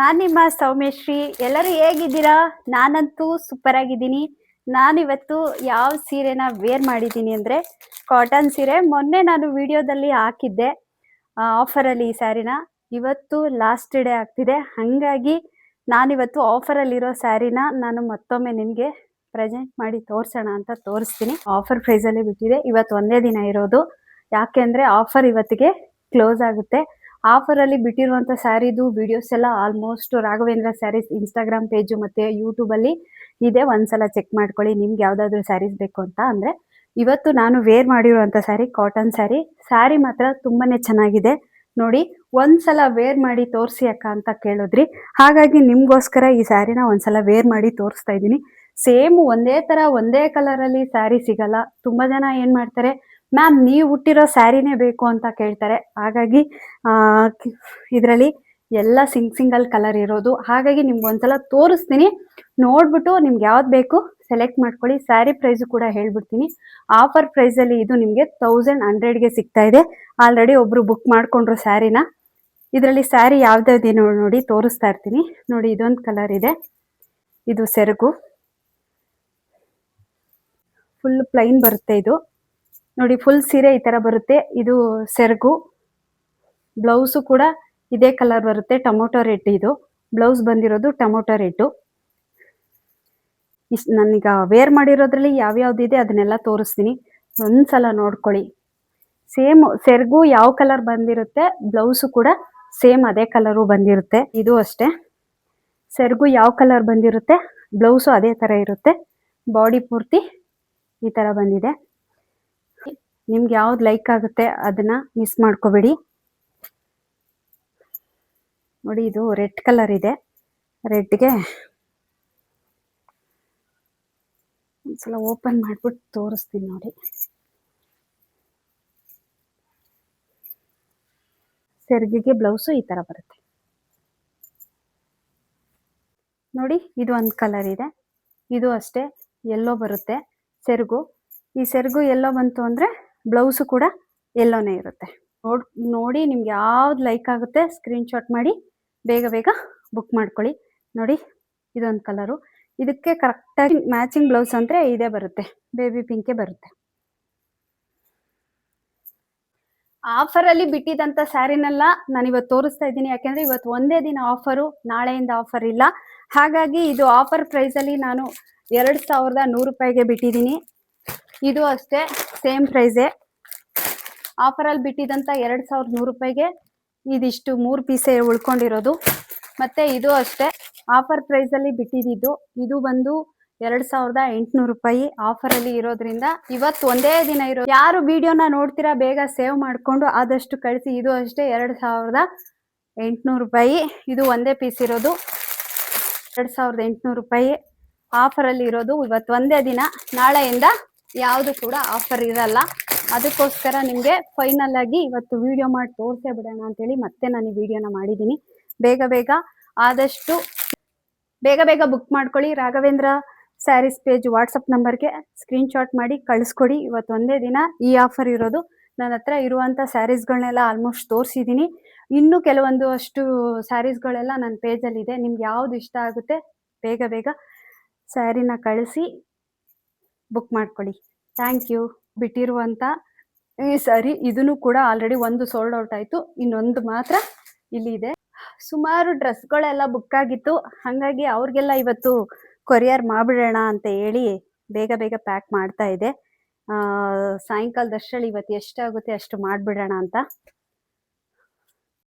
ನಾನು ನಿಮ್ಮ ಸೌಮ್ಯಶ್ರೀ. ಎಲ್ಲರೂ ಹೇಗಿದ್ದೀರಾ? ನಾನಂತೂ ಸೂಪರ್ ಆಗಿದ್ದೀನಿ. ನಾನಿವತ್ತು ಯಾವ ಸೀರೆನ ವೇರ್ ಮಾಡಿದ್ದೀನಿ ಅಂದರೆ ಕಾಟನ್ ಸೀರೆ. ಮೊನ್ನೆ ನಾನು ವಿಡಿಯೋದಲ್ಲಿ ಹಾಕಿದ್ದೆ ಆಫರಲ್ಲಿ ಈ ಸ್ಯಾರಿನ. ಇವತ್ತು ಲಾಸ್ಟ್ ಡೇ ಆಗ್ತಿದೆ, ಹಾಗಾಗಿ ನಾನಿವತ್ತು ಆಫರಲ್ಲಿರೋ ಸ್ಯಾರಿನ ನಾನು ಮತ್ತೊಮ್ಮೆ ನಿಮಗೆ ಪ್ರೆಸೆಂಟ್ ಮಾಡಿ ತೋರಿಸೋಣ ಅಂತ ತೋರಿಸ್ತೀನಿ. ಆಫರ್ ಪ್ರೈಸಲ್ಲಿ ಬಿಟ್ಟಿದೆ. ಇವತ್ತು ಒಂದೇ ದಿನ ಇರೋದು, ಯಾಕೆಂದರೆ ಆಫರ್ ಇವತ್ತಿಗೆ ಕ್ಲೋಸ್ ಆಗುತ್ತೆ. ಆಫರಲ್ಲಿ ಬಿಟ್ಟಿರುವಂಥ ಸ್ಯಾರಿದು ವಿಡಿಯೋಸ್ ಎಲ್ಲ almost Raghavendra Sarees Instagram page ಮತ್ತು ಯೂಟ್ಯೂಬಲ್ಲಿ ಇದೆ. ಒಂದ್ಸಲ ಚೆಕ್ ಮಾಡ್ಕೊಳ್ಳಿ ನಿಮ್ಗೆ ಯಾವುದಾದ್ರೂ ಸ್ಯಾರೀಸ್ ಬೇಕು ಅಂತ. ಅಂದರೆ ಇವತ್ತು ನಾನು ವೇರ್ ಮಾಡಿರುವಂಥ ಸ್ಯಾರಿ ಕಾಟನ್ ಸ್ಯಾರಿ. ಸ್ಯಾರಿ ಮಾತ್ರ ತುಂಬಾ ಚೆನ್ನಾಗಿದೆ ನೋಡಿ. ಒಂದ್ಸಲ ವೇರ್ ಮಾಡಿ ತೋರಿಸಿ ಅಕ್ಕ ಅಂತ ಕೇಳಿದ್ರಿ, ಹಾಗಾಗಿ ನಿಮಗೋಸ್ಕರ ಈ ಸ್ಯಾರಿನ ಒಂದ್ಸಲ ವೇರ್ ಮಾಡಿ ತೋರಿಸ್ತಾ ಇದ್ದೀನಿ. ಸೇಮ್ ಒಂದೇ ಥರ ಒಂದೇ ಕಲರಲ್ಲಿ ಸ್ಯಾರಿ ಸಿಗಲ್ಲ. ತುಂಬ ಜನ ಏನು ಮಾಡ್ತಾರೆ, ಮ್ಯಾಮ್ ನೀವು ಹುಟ್ಟಿರೋ ಸ್ಯಾರಿನೇ ಬೇಕು ಅಂತ ಕೇಳ್ತಾರೆ. ಹಾಗಾಗಿ ಇದರಲ್ಲಿ ಎಲ್ಲ ಸಿಂಗಲ್ ಕಲರ್ ಇರೋದು, ಹಾಗಾಗಿ ನಿಮ್ಗೆ ಒಂದ್ಸಲ ತೋರಿಸ್ತೀನಿ. ನೋಡ್ಬಿಟ್ಟು ನಿಮ್ಗೆ ಯಾವ್ದು ಬೇಕು ಸೆಲೆಕ್ಟ್ ಮಾಡ್ಕೊಳ್ಳಿ. ಸ್ಯಾರಿ ಪ್ರೈಸು ಕೂಡ ಹೇಳ್ಬಿಡ್ತೀನಿ. ಆಫರ್ ಪ್ರೈಸಲ್ಲಿ ಇದು ನಿಮಗೆ 1100ಗೆ ಸಿಗ್ತಾ ಇದೆ. ಆಲ್ರೆಡಿ ಒಬ್ರು ಬುಕ್ ಮಾಡ್ಕೊಂಡ್ರು ಸ್ಯಾರಿನ. ಇದರಲ್ಲಿ ಸ್ಯಾರಿ ಯಾವ್ದಾವ್ದೇನೋ ನೋಡಿ ತೋರಿಸ್ತಾ ಇರ್ತೀನಿ. ನೋಡಿ, ಇದೊಂದು ಕಲರ್ ಇದೆ, ಇದು ಸೆರಗು, ಫುಲ್ ಪ್ಲೈನ್ ಬರುತ್ತೆ ಇದು ನೋಡಿ. ಫುಲ್ ಸೀರೆ ಈ ಥರ ಬರುತ್ತೆ. ಇದು ಸೆರಗು. ಬ್ಲೌಸು ಕೂಡ ಇದೇ ಕಲರ್ ಬರುತ್ತೆ, ಟೊಮೊಟೊ ರೆಡ್. ಇದು ಬ್ಲೌಸ್ ಬಂದಿರೋದು ಟೊಮೊಟೊ ರೆಡ್ಡು. ಇಷ್ಟು ನಾನೀಗ ವೇರ್ ಮಾಡಿರೋದ್ರಲ್ಲಿ ಯಾವ್ಯಾವ್ದಿದೆ ಅದನ್ನೆಲ್ಲ ತೋರಿಸ್ತೀನಿ, ಒಂದ್ಸಲ ನೋಡ್ಕೊಳ್ಳಿ. ಸೇಮ್ ಸೆರಗು ಯಾವ ಕಲರ್ ಬಂದಿರುತ್ತೆ, ಬ್ಲೌಸು ಕೂಡ ಸೇಮ್ ಅದೇ ಕಲರು ಬಂದಿರುತ್ತೆ. ಇದು ಅಷ್ಟೇ, ಸೆರಗು ಯಾವ ಕಲರ್ ಬಂದಿರುತ್ತೆ, ಬ್ಲೌಸು ಅದೇ ಥರ ಇರುತ್ತೆ. ಬಾಡಿ ಪೂರ್ತಿ ಈ ಥರ ಬಂದಿದೆ. ನಿಮ್ಗೆ ಯಾವ್ದು ಲೈಕ್ ಆಗುತ್ತೆ ಅದನ್ನ ಮಿಸ್ ಮಾಡ್ಕೋಬೇಡಿ. ನೋಡಿ, ಇದು ರೆಡ್ ಕಲರ್ ಇದೆ. ರೆಡ್ಗೆ ಒಂದ್ಸಲ ಓಪನ್ ಮಾಡ್ಬಿಟ್ಟು ತೋರಿಸ್ತೀನಿ ನೋಡಿ. ಸೆರಗಿಗೆ ಬ್ಲೌಸು ಈ ಥರ ಬರುತ್ತೆ ನೋಡಿ. ಇದು ಒಂದು ಕಲರ್ ಇದೆ, ಇದು ಅಷ್ಟೇ ಯೆಲ್ಲೋ ಬರುತ್ತೆ ಸೆರಗು. ಈ ಸೆರಗು ಯೆಲ್ಲೋ ಬಂತು ಅಂದರೆ ಬ್ಲೌಸು ಕೂಡ ಯೆಲ್ಲೋನೇ ಇರುತ್ತೆ. ನೋಡಿ ನಿಮ್ಗೆ ಯಾವ್ದು ಲೈಕ್ ಆಗುತ್ತೆ ಸ್ಕ್ರೀನ್ಶಾಟ್ ಮಾಡಿ ಬೇಗ ಬುಕ್ ಮಾಡ್ಕೊಳ್ಳಿ. ನೋಡಿ, ಇದೊಂದು ಕಲರು. ಇದಕ್ಕೆ ಕರೆಕ್ಟಾಗಿ ಮ್ಯಾಚಿಂಗ್ ಬ್ಲೌಸ್ ಅಂದರೆ ಇದೇ ಬರುತ್ತೆ, ಬೇಬಿ ಪಿಂಕೇ ಬರುತ್ತೆ. ಆಫರಲ್ಲಿ ಬಿಟ್ಟಿದ್ದಂಥ ಸ್ಯಾರಿನೆಲ್ಲ ನಾನು ಇವತ್ತು ತೋರಿಸ್ತಾ ಇದ್ದೀನಿ, ಯಾಕೆಂದರೆ ಇವತ್ತು ಒಂದೇ ದಿನ ಆಫರು, ನಾಳೆಯಿಂದ ಆಫರ್ ಇಲ್ಲ. ಹಾಗಾಗಿ ಇದು ಆಫರ್ ಪ್ರೈಸಲ್ಲಿ ನಾನು 2100 ರೂಪಾಯಿಗೆ ಬಿಟ್ಟಿದ್ದೀನಿ. ಇದು ಅಷ್ಟೇ ಸೇಮ್ ಪ್ರೈಸೇ. ಆಫರಲ್ಲಿ ಬಿಟ್ಟಿದ್ದಂಥ 2100 ರೂಪಾಯಿಗೆ ಇದಿಷ್ಟು 3 ಪೀಸೇ ಉಳ್ಕೊಂಡಿರೋದು. ಮತ್ತು ಇದು ಅಷ್ಟೇ ಆಫರ್ ಪ್ರೈಸಲ್ಲಿ ಬಿಟ್ಟಿದ್ದು. ಇದು ಬಂದು 2800 ರೂಪಾಯಿ ಆಫರಲ್ಲಿ ಇರೋದ್ರಿಂದ ಇವತ್ತು ಒಂದೇ ದಿನ ಇರೋ. ಯಾರು ವಿಡಿಯೋನ ನೋಡ್ತೀರಾ ಬೇಗ ಸೇವ್ ಮಾಡಿಕೊಂಡು ಆದಷ್ಟು ಕಳಿಸಿ. ಇದು ಅಷ್ಟೇ 2800 ರೂಪಾಯಿ. ಇದು ಒಂದೇ ಪೀಸ್ ಇರೋದು 2800 ರೂಪಾಯಿ ಆಫರಲ್ಲಿ ಇರೋದು. ಇವತ್ತು ಒಂದೇ ದಿನ, ನಾಳೆಯಿಂದ ಯಾವುದು ಕೂಡ ಆಫರ್ ಇರಲ್ಲ. ಅದಕ್ಕೋಸ್ಕರ ನಿಮಗೆ ಫೈನಲ್ ಆಗಿ ಇವತ್ತು ವಿಡಿಯೋ ಮಾಡಿ ತೋರಿಸೇ ಬಿಡೋಣ ಅಂತೇಳಿ ಮತ್ತೆ ನಾನು ಈ ವಿಡಿಯೋನ ಮಾಡಿದ್ದೀನಿ. ಆದಷ್ಟು ಬೇಗ ಬುಕ್ ಮಾಡ್ಕೊಳ್ಳಿ. ರಾಘವೇಂದ್ರ ಸ್ಯಾರೀಸ್ ಪೇಜ್ ವಾಟ್ಸಪ್ ನಂಬರ್ಗೆ ಸ್ಕ್ರೀನ್ಶಾಟ್ ಮಾಡಿ ಕಳಿಸ್ಕೊಡಿ. ಇವತ್ತು ಒಂದೇ ದಿನ ಈ ಆಫರ್ ಇರೋದು. ನನ್ನ ಹತ್ರ ಇರುವಂಥ ಸ್ಯಾರೀಸ್ಗಳನ್ನೆಲ್ಲ ಆಲ್ಮೋಸ್ಟ್ ತೋರಿಸಿದ್ದೀನಿ. ಇನ್ನೂ ಕೆಲವೊಂದು ಅಷ್ಟು ಸ್ಯಾರೀಸ್ಗಳೆಲ್ಲ ನನ್ನ ಪೇಜಲ್ಲಿದೆ. ನಿಮ್ಗೆ ಯಾವ್ದು ಇಷ್ಟ ಆಗುತ್ತೆ ಬೇಗ ಸ್ಯಾರಿನ ಕಳಿಸಿ ಬುಕ್ ಮಾಡ್ಕೊಳ್ಳಿ. Thank you. ಬಿಟ್ಟಿರುವಂಥ ಈ ಸ್ಯಾರಿ ಇದನ್ನು ಕೂಡ ಆಲ್ರೆಡಿ ಒಂದು ಸೋಲ್ಡ್ ಔಟ್ ಆಯಿತು, ಇನ್ನೊಂದು ಮಾತ್ರ ಇಲ್ಲಿ ಇದೆ. ಸುಮಾರು ಡ್ರೆಸ್ಗಳೆಲ್ಲ ಬುಕ್ ಆಗಿತ್ತು, ಹಾಗಾಗಿ ಅವ್ರಿಗೆಲ್ಲ ಇವತ್ತು ಕೊರಿಯರ್ ಮಾಡಿಬಿಡೋಣ ಅಂತ ಹೇಳಿ ಬೇಗ ಪ್ಯಾಕ್ ಮಾಡ್ತಾ ಇದೆ. ಸಾಯಂಕಾಲದಷ್ಟರಲ್ಲಿ ಇವತ್ತು ಎಷ್ಟಾಗುತ್ತೆ ಅಷ್ಟು ಮಾಡಿಬಿಡೋಣ ಅಂತ.